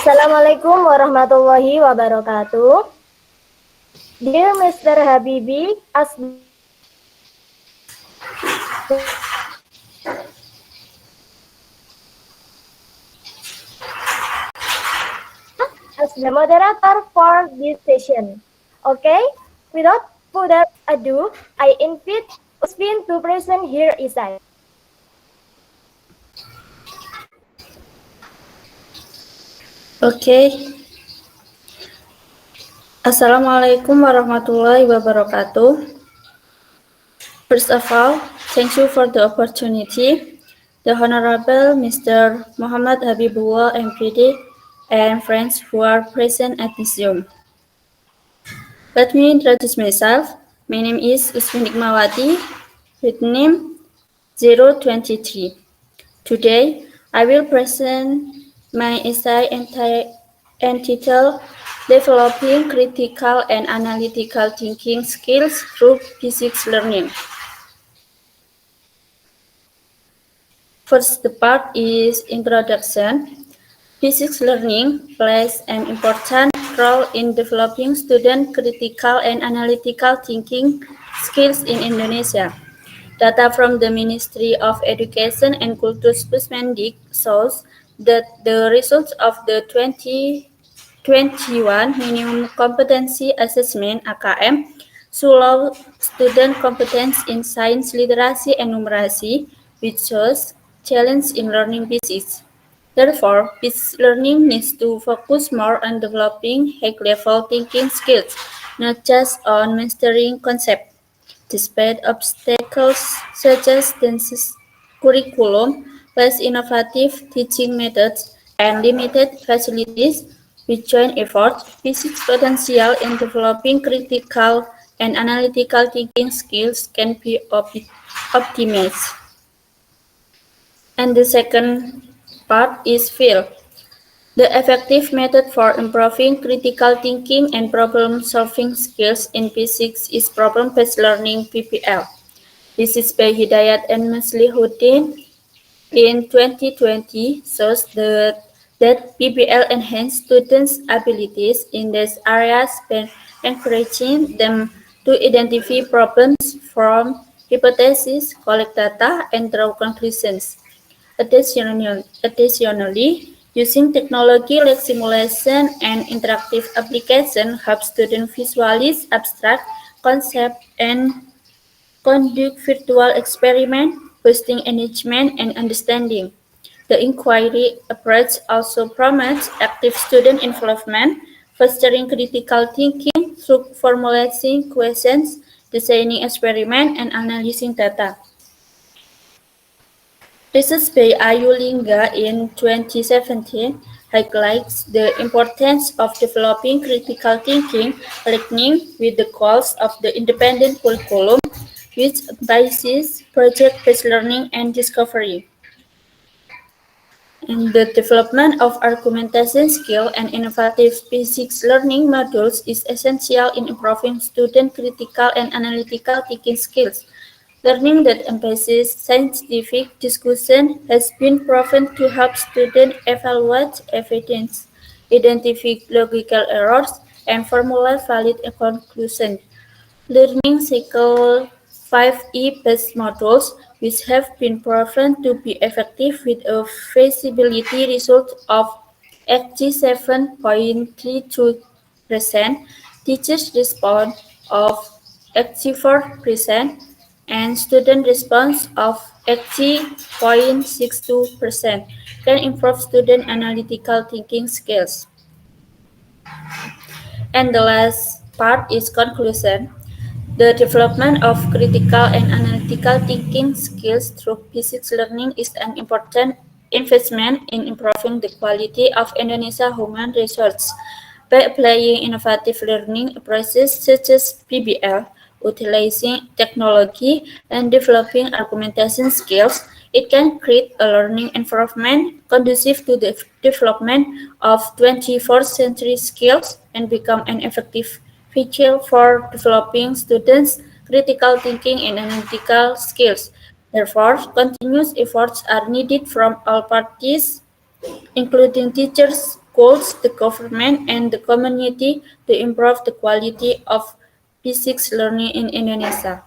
Assalamualaikum warahmatullahi wabarakatuh. Dear Mr. Habibi, as the moderator for this session. Okay, without further ado, I invite Usfin to present her essay. Okay. Assalamualaikum warahmatullahi wabarakatuh. First of all, thank you for the opportunity. The Honorable Mr. Muhammad Habibullah MPD and friends who are present at this Zoom. Let me introduce myself. My name is Usmin Ikmawati with name 023. Today, I will present my essay entitled Developing Critical and Analytical Thinking Skills Through Physics Learning. First part is introduction. Physics learning plays an important role in developing student critical and analytical thinking skills in Indonesia. Data from the Ministry of Education and Kultursbusmendik shows that the results of the 2021 Minimum Competency Assessment (AKM) show student competence in science, literacy, and numeracy, which shows challenge in learning physics. Therefore, physics learning needs to focus more on developing high-level thinking skills, not just on mastering concepts. Despite obstacles such as dense curriculum, less innovative teaching methods, and limited facilities, with joint efforts, physics potential in developing critical and analytical thinking skills can be optimized. And the second part is field. The effective method for improving critical thinking and problem-solving skills in physics is problem-based learning (PBL). This is by Hidayat and Maslihuddin in 2020 shows that PBL enhances students' abilities in these areas by encouraging them to identify problems, form hypotheses, collect data, and draw conclusions. Additionally, using technology like simulation and interactive application helps students visualize abstract concepts and conduct virtual experiments, boosting engagement and understanding. The inquiry approach also promotes active student involvement, fostering critical thinking through formulating questions, designing experiments, and analyzing data. Research by Ayu Lingga in 2017 highlights the importance of developing critical thinking learning with the goals of the independent curriculum, which emphasizes project-based learning and discovery. And the development of argumentation skill and innovative physics learning modules is essential in improving student critical and analytical thinking skills. Learning that emphasizes scientific discussion has been proven to help students evaluate evidence, identify logical errors, and formulate valid conclusions. Learning cycle 5E-based modules, which have been proven to be effective with a feasibility result of 87.32%, teachers' response of 84%, and student response of 80.62% can improve student analytical thinking skills. And the last part is conclusion. The development of critical and analytical thinking skills through physics learning is an important investment in improving the quality of Indonesia human resources. By applying innovative learning approaches such as PBL, utilizing technology, and developing argumentation skills, it can create a learning environment conducive to the development of 21st century skills and become an effective vehicle for developing students' critical thinking and analytical skills. Therefore, continuous efforts are needed from all parties, including teachers, schools, the government, and the community to improve the quality of physics learning in Indonesia.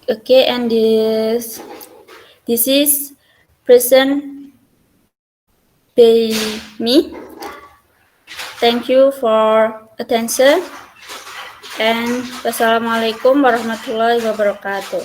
Okay, and this is present by me. Thank you for attention, and wassalamualaikum warahmatullahi wabarakatuh.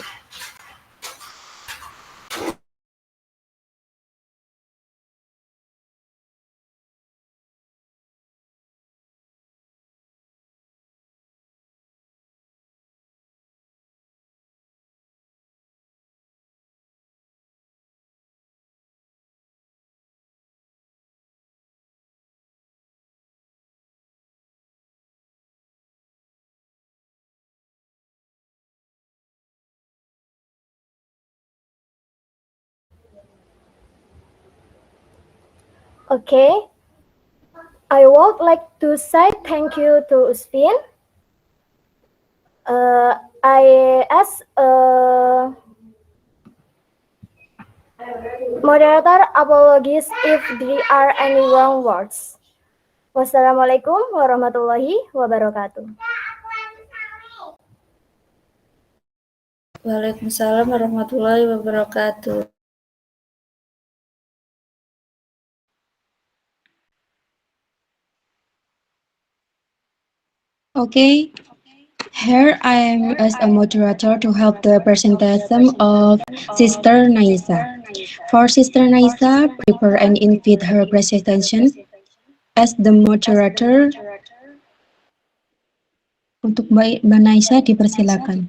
Okay, I would like to say thank you to Usfin. I ask moderator apologies if there are any wrong words. Wassalamualaikum warahmatullahi wabarakatuh. Waalaikumsalam warahmatullahi wabarakatuh. Okay, here I am as a moderator to help the presentation of Sister Naisa. For Sister Naisa, prepare and invite her presentation. As the moderator, untuk Mbak Naisa dipersilakan.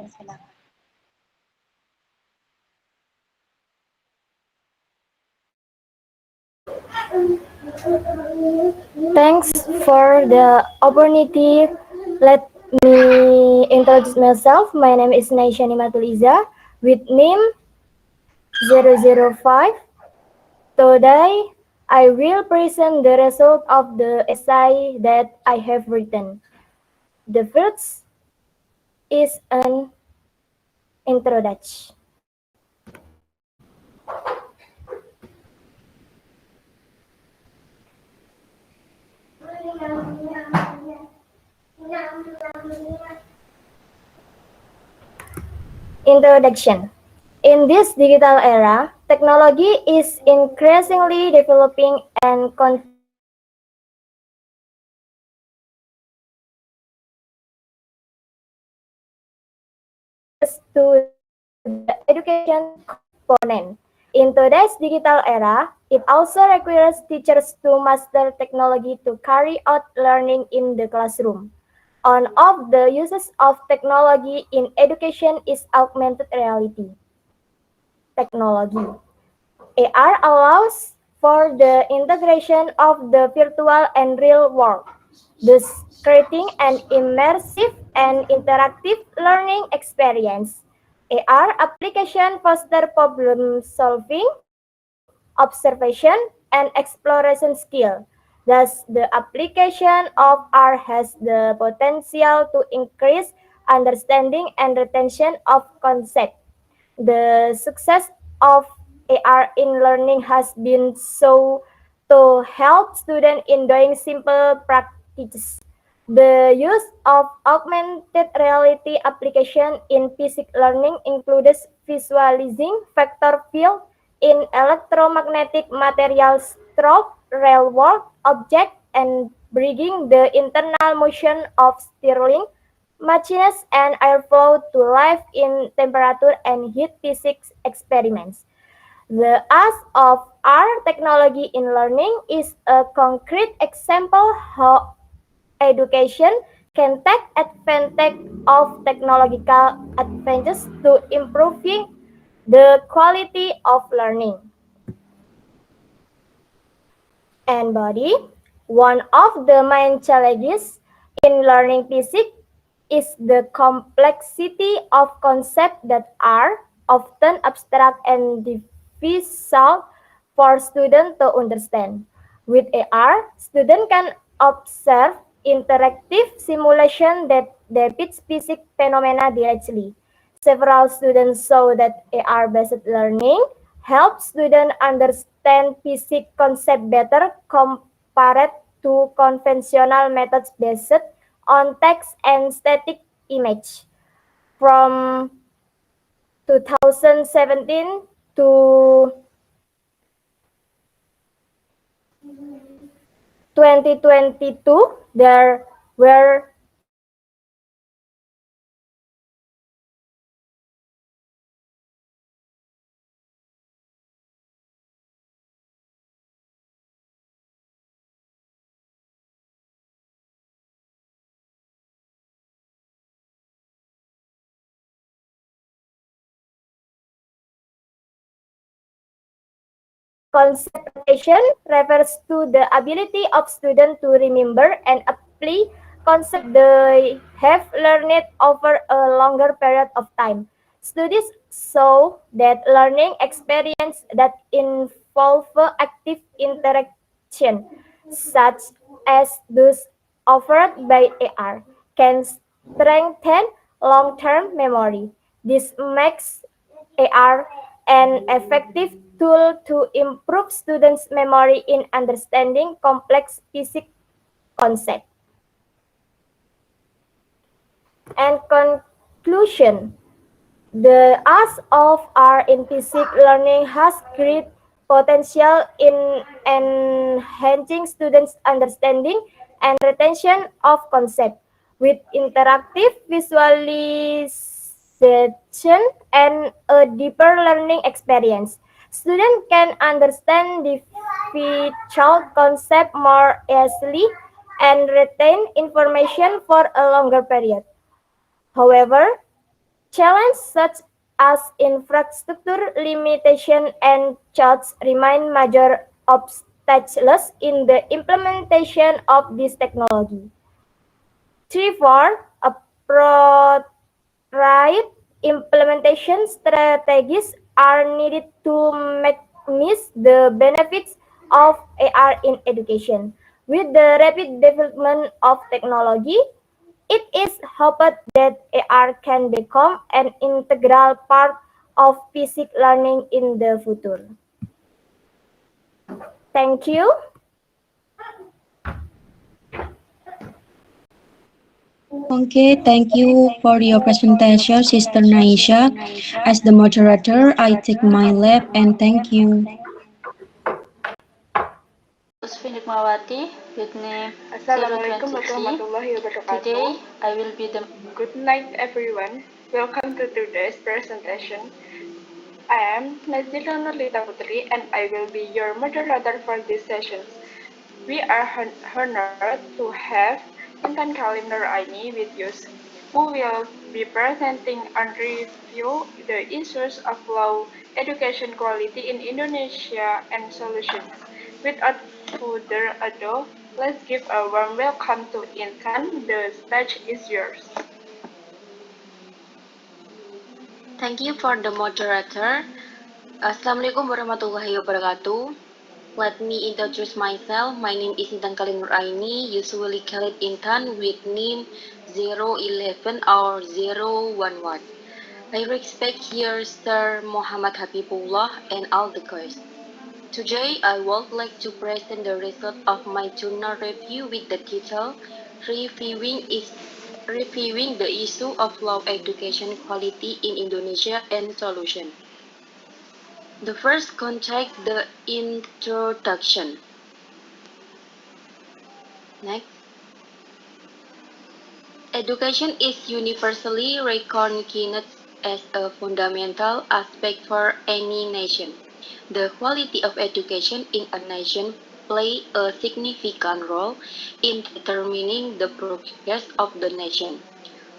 Thanks for the opportunity. Let me introduce myself. My name is Naisha Nimatuliza with name 005. Today, I will present the result of the essay that I have written. The first is an introduction. Introduction. In this digital era, technology is increasingly developing and to the education component. In today's digital era, it also requires teachers to master technology to carry out learning in the classroom. One of the uses of technology in education is augmented reality technology. AR allows for the integration of the virtual and real world, thus creating an immersive and interactive learning experience. AR application foster problem solving, observation, and exploration skill. Thus, the application of R has the potential to increase understanding and retention of concept. The success of AR in learning has been so to help students in doing simple practices. The use of augmented reality application in physics learning includes visualizing vector field in electromagnetic materials through real-world objects and bringing the internal motion of stirring machines and airflow to life in temperature and heat physics experiments. The use of R technology in learning is a concrete example how education can take advantage of technological advances to improving the quality of learning. And body, one of the main challenges in learning physics is the complexity of concepts that are often abstract and difficult for students to understand. With AR, students can observe interactive simulation that depicts physics phenomena directly. Several students saw that AR-based learning help students understand physics concept better compared to conventional methods based on text and static image. From 2017 to 2022, there were conceptualization refers to the ability of students to remember and apply concepts they have learned over a longer period of time. Studies show that learning experiences that involve active interaction, such as those offered by AR, can strengthen long-term memory. This makes AR an effective tool to improve students' memory in understanding complex physics concepts. And conclusion, the use of art in physics learning has great potential in enhancing students' understanding and retention of concepts. With interactive visualization and a deeper learning experience, students can understand difficult concept more easily and retain information for a longer period. However, challenges such as infrastructure limitation and charts remain major obstacles in the implementation of this technology. Therefore, appropriate implementation strategies are needed to maximize the benefits of AR in education. With the rapid development of technology, it is hoped that AR can become an integral part of physics learning in the future. Thank you. Okay, thank you for your presentation, Sister Naisha. As the moderator, I take my leave and thank you. Usfi Nikmawati with name Assalamualaikum 026. warahmatullahi wabarakatuh. Today I will be the Good night, everyone. Welcome to today's presentation. I am Nazila Nurlita Putri, and I will be your moderator for this session. We are honored to have Intan Kalim Nur Aini with us, who will be presenting and review the issues of low education quality in Indonesia and solutions. Without further ado, let's give a warm welcome to Intan. The stage is yours. Thank you for the moderator. Assalamualaikum warahmatullahi wabarakatuh. Let me introduce myself. My name is Intan Kalim Nuraini, usually called Intan with name 011 or 011. I respect here Sir Muhammad Habibullah and all the guests. Today, I would like to present the result of my journal review with the title Reviewing the Issue of Low Education Quality in Indonesia and Solution. The first contains the introduction. Next. Education is universally recognized as a fundamental aspect for any nation. The quality of education in a nation plays a significant role in determining the progress of the nation.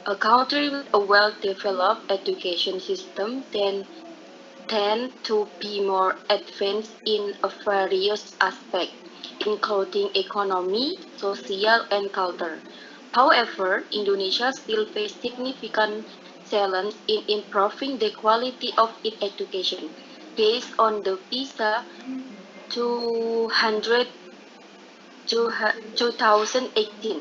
A country with a well-developed education system tend to be more advanced in various aspects, including economy, social, and culture. However, Indonesia still faces significant challenges in improving the quality of its education. Based on the PISA 200, 2018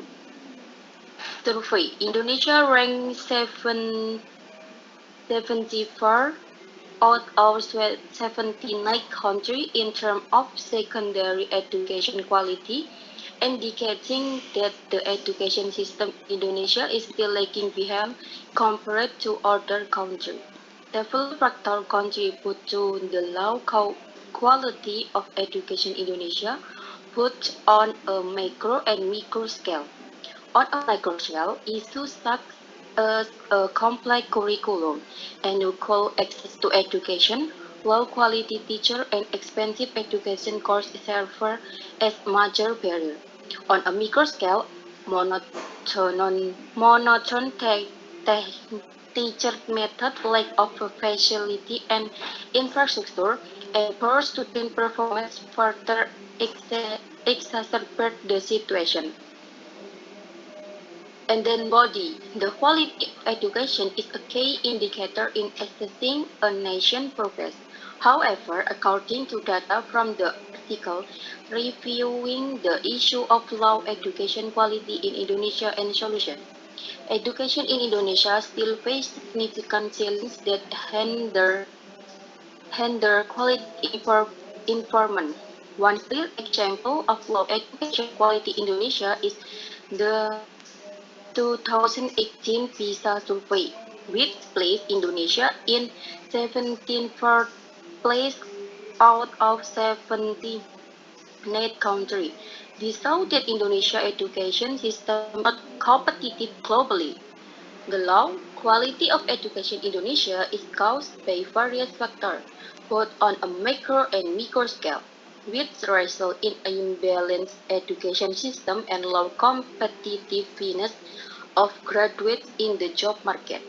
survey, Indonesia ranked 74 out of 79 countries in terms of secondary education quality, indicating that the education system in Indonesia is still lagging behind compared to other countries. Several factors contribute to the low quality of education in Indonesia, both on a macro and micro scale. On a micro scale, issues such as a complex curriculum, unequal access to education, low quality teacher, and expensive education costs serve as major barriers. On a micro scale, monotone teacher method, lack of facility and infrastructure, and poor student performance further exacerbate the situation. And then body. The quality of education is a key indicator in assessing a nation's progress. However, according to data from the article reviewing the issue of low education quality in Indonesia and solutions, education in Indonesia still faces significant challenges that hinder quality information. One clear example of low education quality in Indonesia is the 2018 PISA survey, which placed Indonesia in 17th place out of 78 countries. This shows that Indonesia education system is not competitive globally. The low quality of education in Indonesia is caused by various factors, both on a macro and micro scale, which result in an imbalanced education system and low competitiveness of graduates in the job market.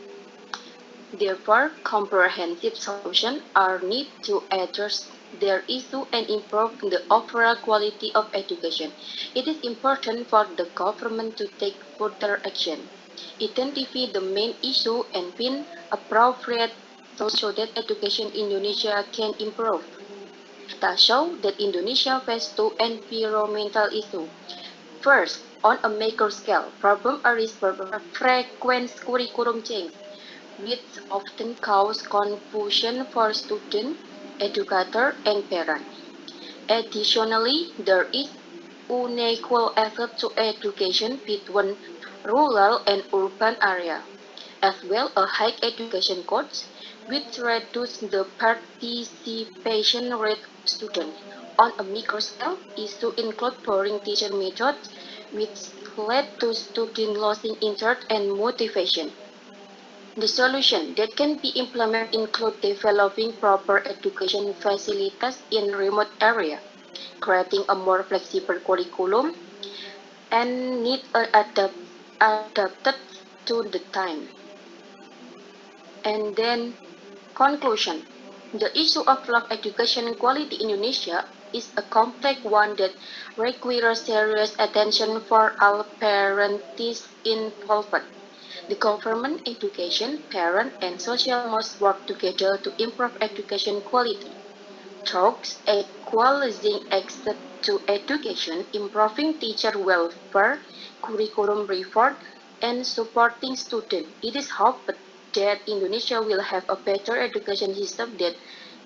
Therefore, comprehensive solutions are needed to address their issue and improve the overall quality of education. It is important for the government to take further action, identify the main issue, and pin appropriate so that education in Indonesia can improve. Data show that Indonesia faces two environmental issues. First, on a macro scale, problems arise from frequent curriculum change, which often cause confusion for students, educators, and parents. Additionally, there is unequal access to education between rural and urban areas, as well as high education costs, which reduce the participation rate of students. On a micro scale, issues include boring teacher methods, which led to students losing interest and motivation. The solution that can be implemented include developing proper education facilities in remote areas, creating a more flexible curriculum, and need adapted to the time. And then conclusion. The issue of low education quality in Indonesia is a complex one that requires serious attention for all parties involved. The government, education, parents, and social must work together to improve education quality. Talks equalizing access to education, improving teacher welfare, curriculum reform, and supporting students. It is hoped that Indonesia will have a better education system that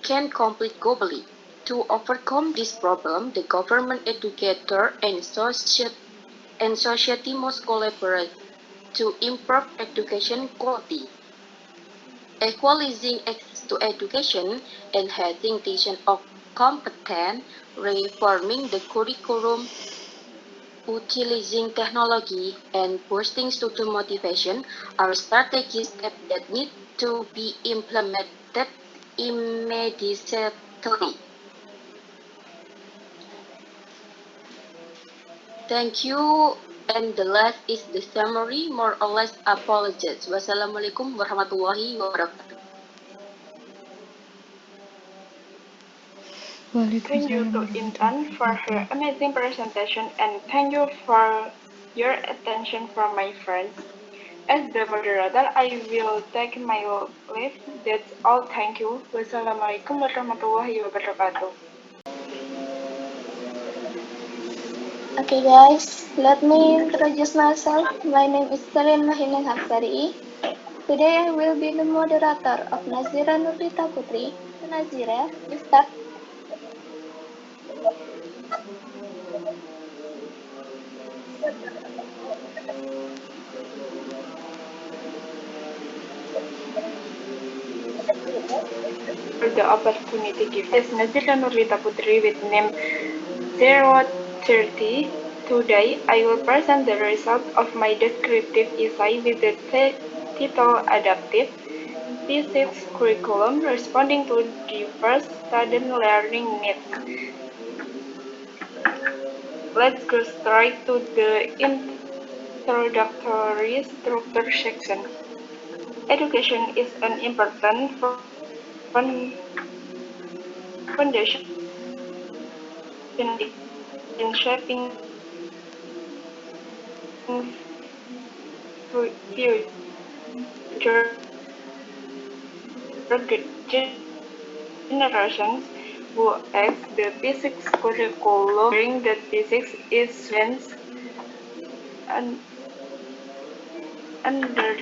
can compete globally. To overcome this problem, the government, educator, and society must collaborate to improve education quality. Equalizing access to education, enhancing teaching of competence, reforming the curriculum, utilizing technology, and boosting student motivation are strategic steps that need to be implemented immediately. Thank you. And the last is the summary, more or less apologies. Wassalamualaikum warahmatullahi wabarakatuh. Thank you to Intan for her amazing presentation and thank you for your attention from my friends. As the moderator, I will take my leave. That's all. Thank you. Wassalamualaikum warahmatullahi wabarakatuh. Okay guys, let me introduce myself. My name is Selin Mahinin Hapsari. Today I will be the moderator of Nazira Nurlita Putri. Nazira, you start. For the opportunity given. As Nazira Nurlita Putri with name 030. Today, I will present the result of my descriptive essay with the title Adaptive Physics Curriculum Responding to Diverse Student Learning Needs. Let's go straight to the introductory structure section. Education is an important foundation in shaping future generations who ask the physics curriculum during that physics is lens and under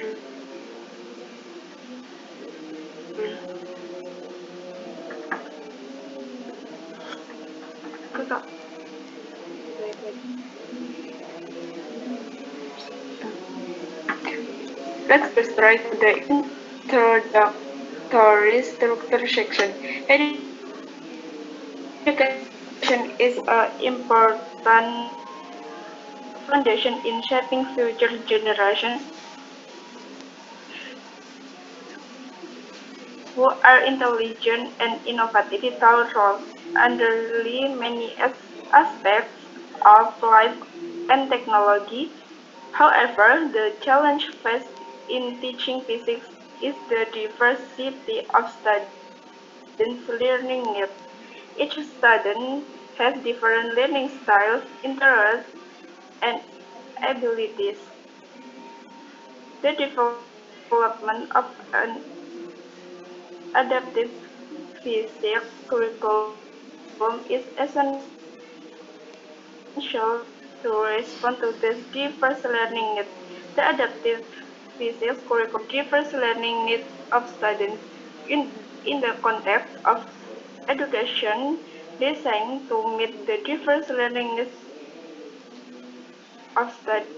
let's go straight to the introductory structure section. Education is an important foundation in shaping future generations who are intelligent and innovative. Vital roles underlie many aspects of life and technology. However, the challenge faced in teaching physics is the diversity of students' learning needs. Each student has different learning styles, interests, and abilities. The development of an adaptive physics curriculum is essential to respond to this diverse learning needs. The adaptive physics curriculum diverse learning needs of students in the context of education designed to meet the diverse learning needs of students.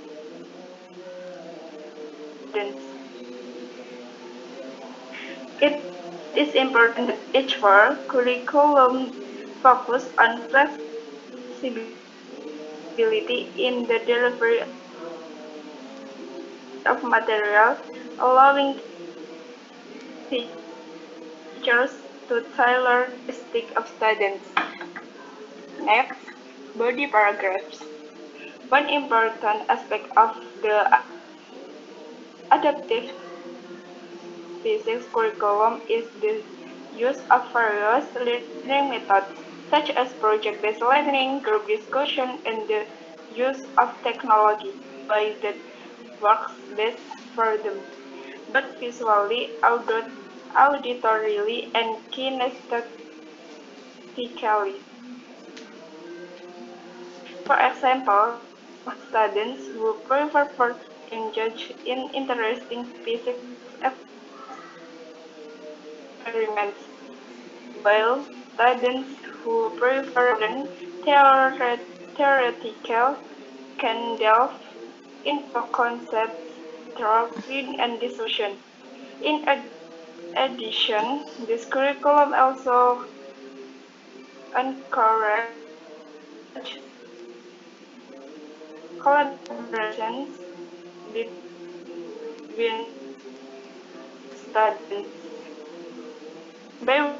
It is important that each curriculum focus on flexibility in the delivery of material, allowing teachers to tailor the style of students. Next, body paragraphs. One important aspect of the adaptive physics curriculum is the use of various learning methods, such as project-based learning, group discussion, and the use of technology by that works best for them, both visually, auditorily, and kinesthetically. For example, students who prefer to engage in interesting physics experiments, while students who prefer theoretical can delve into concepts through reading and discussion. In addition, this curriculum also encourages collaborations between students. By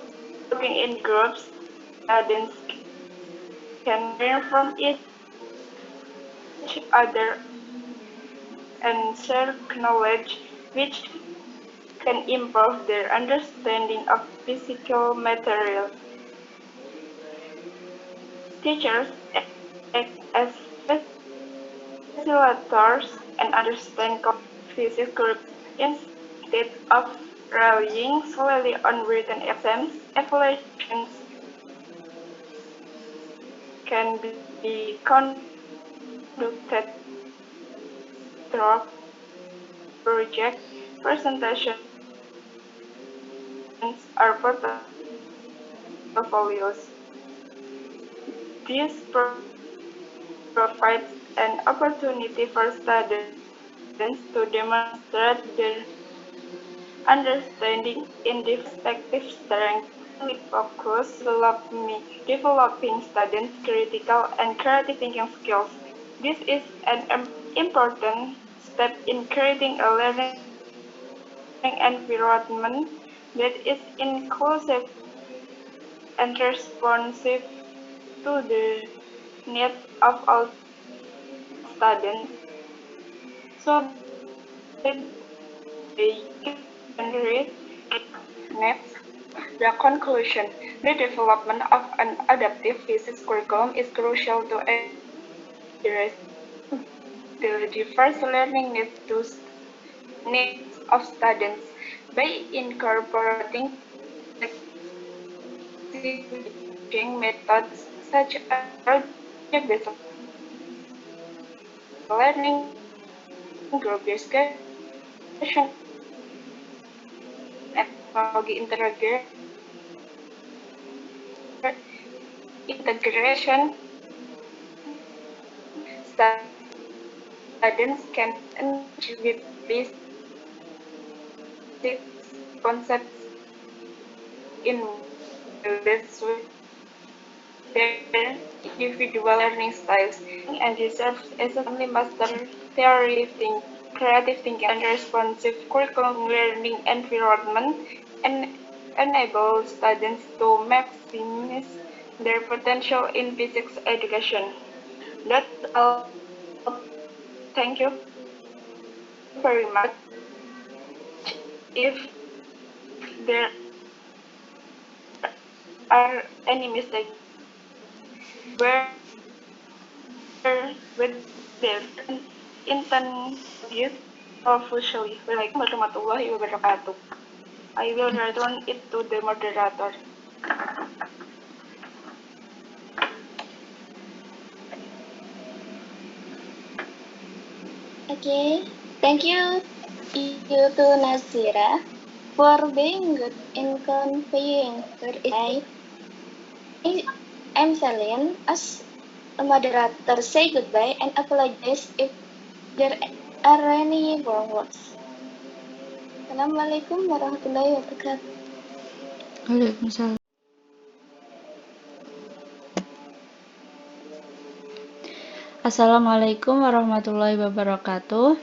working in groups, students can learn from each other and share knowledge which can improve their understanding of physical materials. Teachers act as facilitators and understand physics groups instead of relying solely on written exams. Evaluations can be conducted through project presentations are portfolios. This provides an opportunity for students to demonstrate their understanding in the respective strengths with focus developing students' critical and creative thinking skills. This is an important step in creating a learning environment that is inclusive and responsive to the needs of all students, so that they can read. Next, the conclusion. The development of an adaptive physics curriculum is crucial to address the diverse learning needs of students by incorporating teaching methods such as project-based learning, group discussion, and technology integration. Students can engage with these concepts in ways with their individual learning styles, and it serves as a family master theory, creative thinking, and responsive curriculum learning environment, and enable students to maximize their potential in physics education. That's all. Thank you very much. If there are any mistakes where with their intent use officially. Waalaikumsalam warahmatullahi wabarakatuh. I will return it to the moderator. Okay, thank you to Nazira for being good in conveying her insight. I'm Celine. As a moderator, say goodbye and apologize if there are any wrong words. Assalamualaikum warahmatullahi wabarakatuh. Waalaikumsalam. Assalamualaikum warahmatullahi wabarakatuh.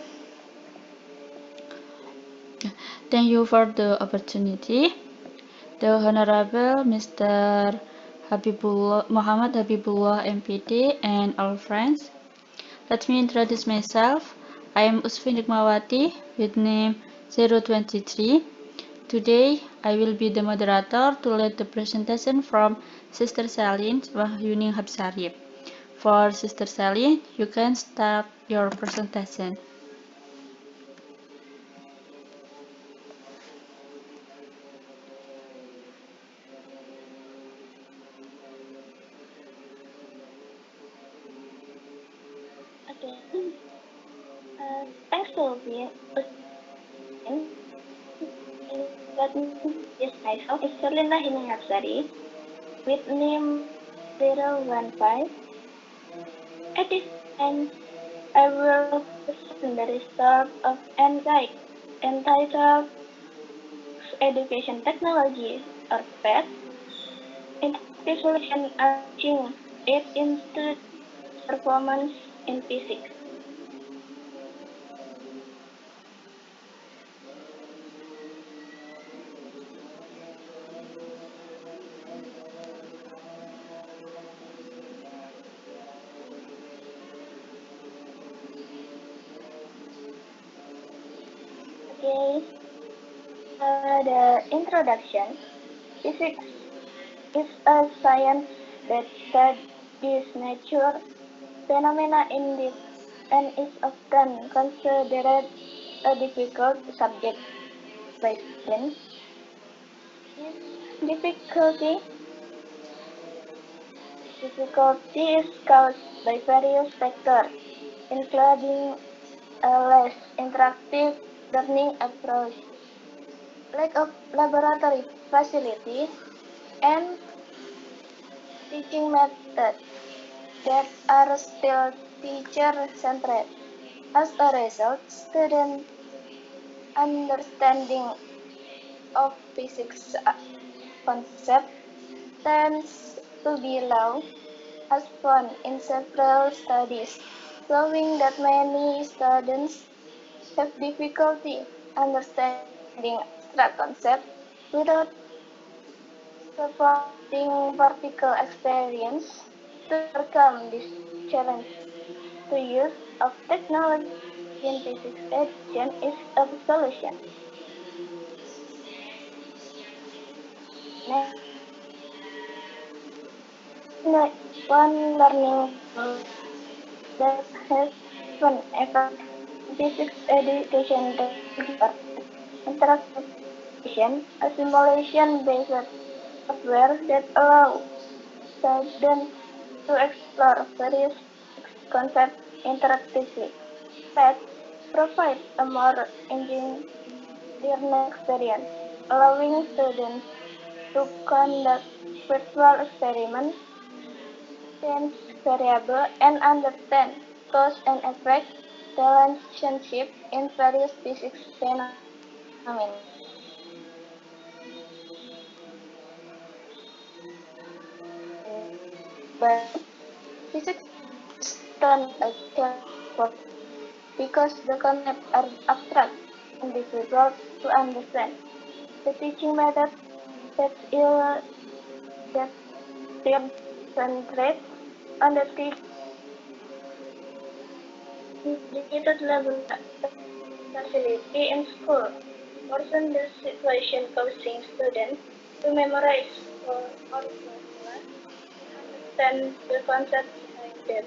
Thank you for the opportunity. The Honorable Mr. Muhammad Habibullah MPD and all friends. Let me introduce myself. I am Usfi Nikmawati with name 023. Today, I will be the moderator to lead the presentation from Sister Celine Wahyuning Habsari. For Sister Celine, you can start your presentation. Okay. Thanks for being Yes, myself is Serlina Hinayapsari with name 015. At this time, I will present the result of NSIC entitled Education Technology or PET Interactive Solution Arching It Institute Performance in Physics. Okay, the introduction. Physics is a science that studies nature phenomena in depth and is often considered a difficult subject by students. Difficulty is caused by various factors, including a less interactive learning approach, lack of laboratory facilities, and teaching methods that are still teacher-centered. As a result, student understanding of physics concept tends to be low, as found in several studies, showing that many students have difficulty understanding abstract concepts without supporting practical experience. To overcome this challenge, the use of technology in physics education is a solution. Next, one learning tool that has proven effective in physics education that interactive simulation, a simulation-based software that allows students to explore various concepts interactively. PET provides a more engaging learning experience, allowing students to conduct virtual experiments, change variables, and understand cause and effect relationship in various physics phenomena. But physics is turn a challenge because the concepts are abstract and difficult to understand. The teaching method that is that concentrates on the dedicated level facility in school worsen the situation, causing students to memorize or formula and understand the concept behind them.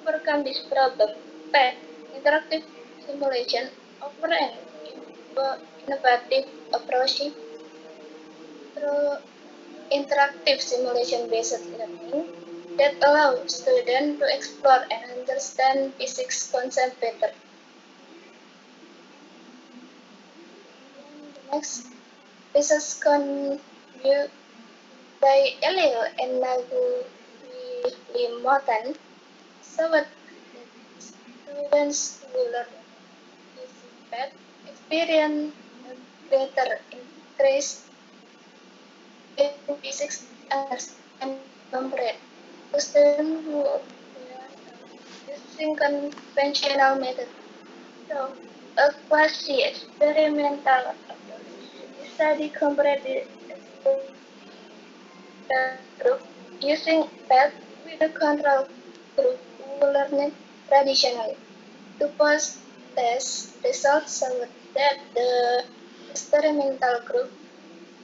To overcome this problem, PET interactive simulation offer an innovative approach through interactive simulation-based learning that allows students to explore and understand physics concepts better. Next, research conducted by Elio and Nagu Limotan showed that students who learn using PET experience a greater increase in physics understanding compared to students who learn using conventional methods. So, a quasi-experimental approach study compared the group using PET with a control group who learned traditionally. To post-test results showed that the experimental group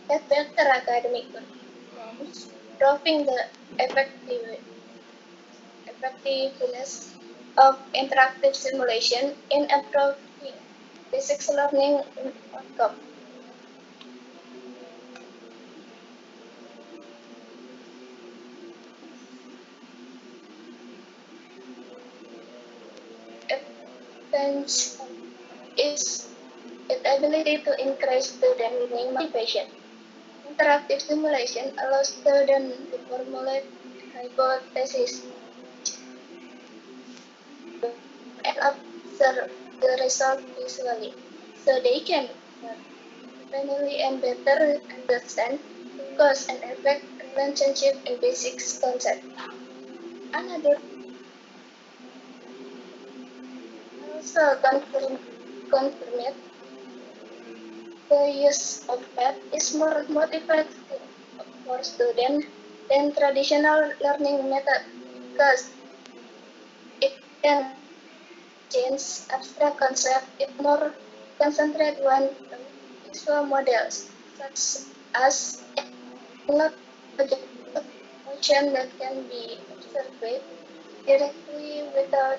had better academic performance, proving the effectiveness of interactive simulation in improving physics learning outcomes. Advantage is its ability to increase student learning motivation. Interactive simulation allows students to formulate hypotheses and observe the result visually, so they can finally and better understand cause and effect relationship in physics concept. Another also confirmed the use of PET is more motivating for students than traditional learning method because it can change abstract concept it more concentrate on visual models such as not motion that can be observed directly without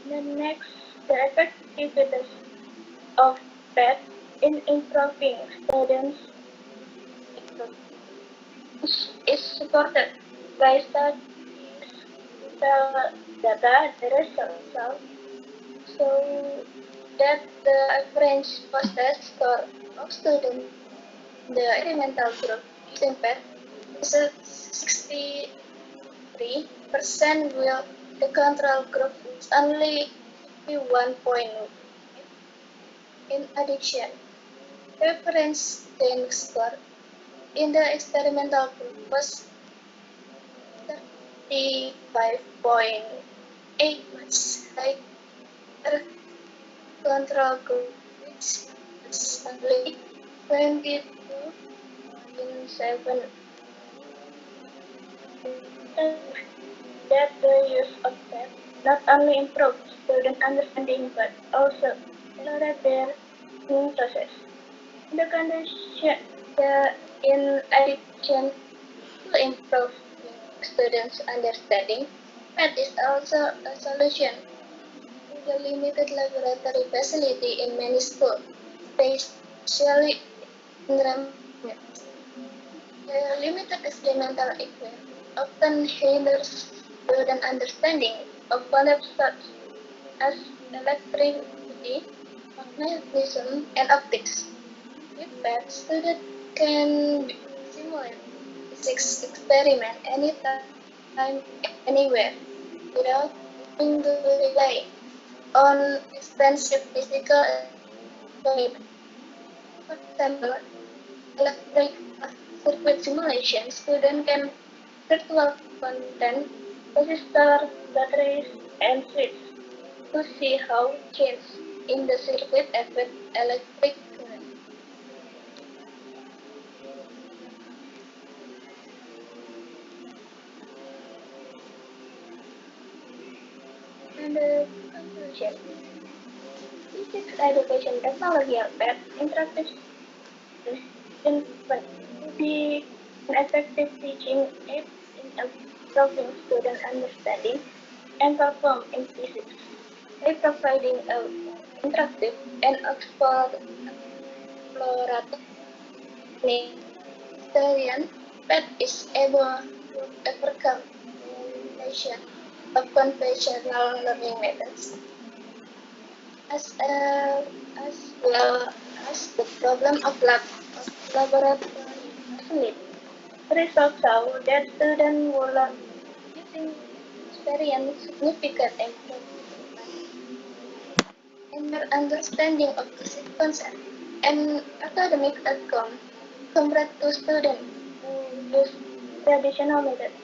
the next, the effectiveness of PET in improving students is supported by statistical data. The results show that the average post-test score of students in the experimental group using PET is at 63%, while the control group is only 51.8. In addition, reference gain score in the experimental group was 35.8, much higher control group, which is only 22.7. That the use of PET not only improves student understanding but also accelerates their learning process. In addition to improve students' understanding, PET is also a solution to the limited laboratory facility in many schools, especially in remote areas. The limited experimental equipment often hinders student understanding of concepts such as electricity, magnetism, and optics. With PET, students can simulate physics experiment anytime, anywhere, without having to rely on expensive physical equipment. For example, electric circuit simulation, students can virtual content, resistor, batteries, and switch to see how change in the circuit affect electric current. And the conclusion: physics education technology are PET interactive to be an effective teaching aid in improving student understanding and perform in physics by providing an interactive and exploratory experience that is able to overcome the limitation of conventional learning methods, as well as the problem of lack of laboratory facility. The results show that students who learn using experience significant improvement in their understanding of basic concepts and academic outcomes compared to students who use traditional methods.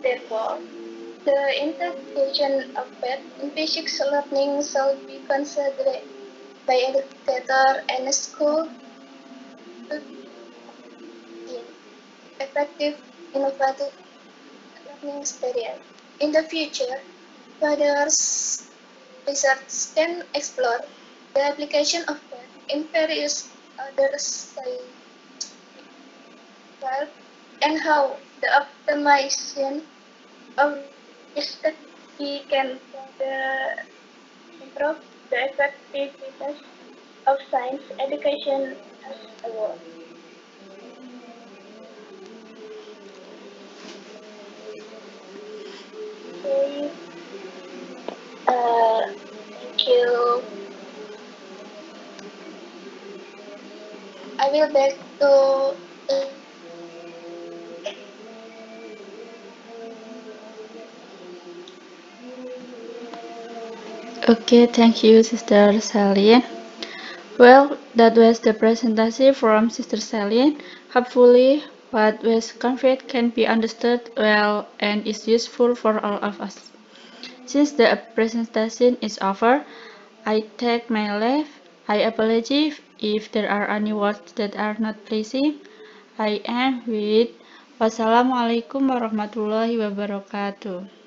Therefore, the integration of PET in physics learning shall be considered by educators and schools to be effective, innovative learning experience. In the future, further research can explore the application of PET in various other sciences and how the optimization of this technology can further improve the effectiveness of science education as a whole. Okay, thank you. I will back to Okay, thank you, Sister Celine. Well, that was the presentation from Sister Celine. Hopefully, what was conveyed can be understood well and is useful for all of us. Since the presentation is over, I take my leave. I apologize if there are any words that are not pleasing. I am with Wassalamualaikum warahmatullahi wabarakatuh.